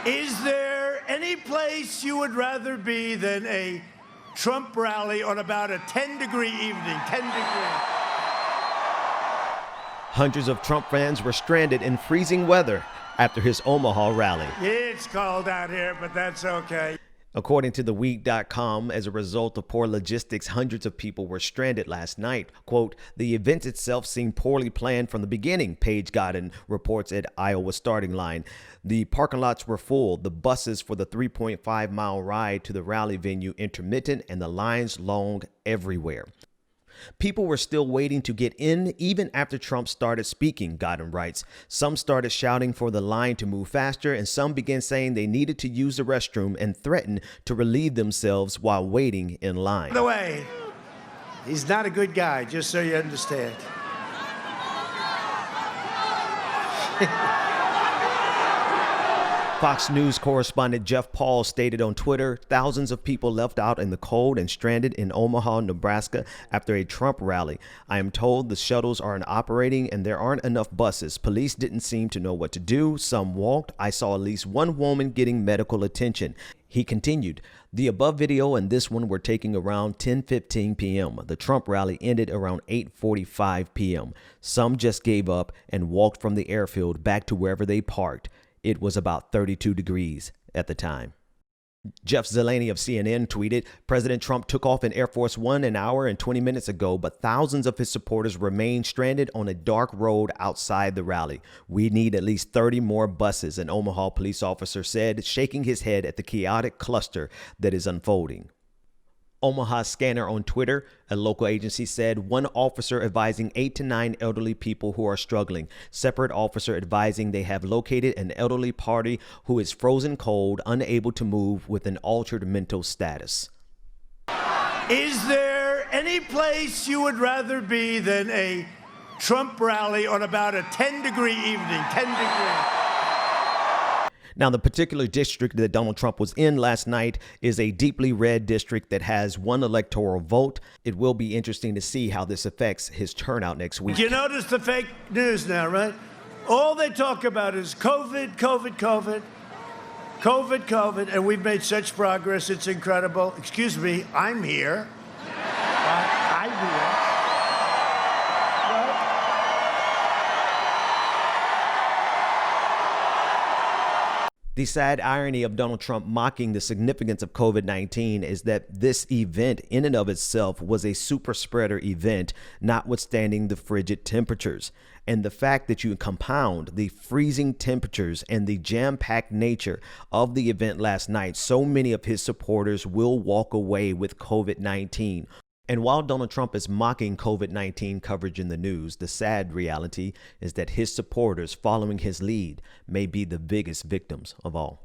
Is there any place you would rather be than a Trump rally on about a 10-degree evening? 10 degrees. Hundreds of Trump fans were stranded in freezing weather after his Omaha rally. It's cold out here, but that's okay. According to theweek.com, as a result of poor logistics, hundreds of people were stranded last night. Quote, the event itself seemed poorly planned from the beginning, Paige Godin reports at Iowa Starting Line. The parking lots were full, the buses for the 3.5-mile ride to the rally venue intermittent, and the lines long everywhere. People were still waiting to get in even after Trump started speaking, Godin writes. Some started shouting for the line to move faster, and some began saying they needed to use the restroom and threatened to relieve themselves while waiting in line. By the way, he's not a good guy, just so you understand. Fox News correspondent Jeff Paul stated on Twitter, thousands of people left out in the cold and stranded in Omaha, Nebraska after a Trump rally. I am told the shuttles aren't operating and there aren't enough buses. Police didn't seem to know what to do. Some walked. I saw at least one woman getting medical attention. He continued, the above video and this one were taking around 10:15 p.m. The Trump rally ended around 8:45 p.m. Some just gave up and walked from the airfield back to wherever they parked. It was about 32 degrees at the time. Jeff Zeleny of CNN tweeted, President Trump took off in Air Force One an hour and 20 minutes ago, but thousands of his supporters remain stranded on a dark road outside the rally. We need at least 30 more buses, an Omaha police officer said, shaking his head at the chaotic cluster that is unfolding. Omaha Scanner on Twitter, a local agency said one officer advising 8 to 9 elderly people who are struggling. Separate officer advising they have located an elderly party who is frozen cold, unable to move with an altered mental status. Is there any place you would rather be than a Trump rally on about a 10-degree evening? 10 degrees. Now, the particular district that Donald Trump was in last night is a deeply red district that has one electoral vote. It will be interesting to see how this affects his turnout next week. You notice the fake news now, right? All they talk about is COVID, COVID, COVID, COVID, COVID, and we've made such progress. It's incredible. Excuse me, I'm here. I'm here. The sad irony of Donald Trump mocking the significance of COVID-19 is that this event in and of itself was a super spreader event, notwithstanding the frigid temperatures. And the fact that you compound the freezing temperatures and the jam-packed nature of the event last night, so many of his supporters will walk away with COVID-19. And while Donald Trump is mocking COVID-19 coverage in the news, the sad reality is that his supporters following his lead may be the biggest victims of all.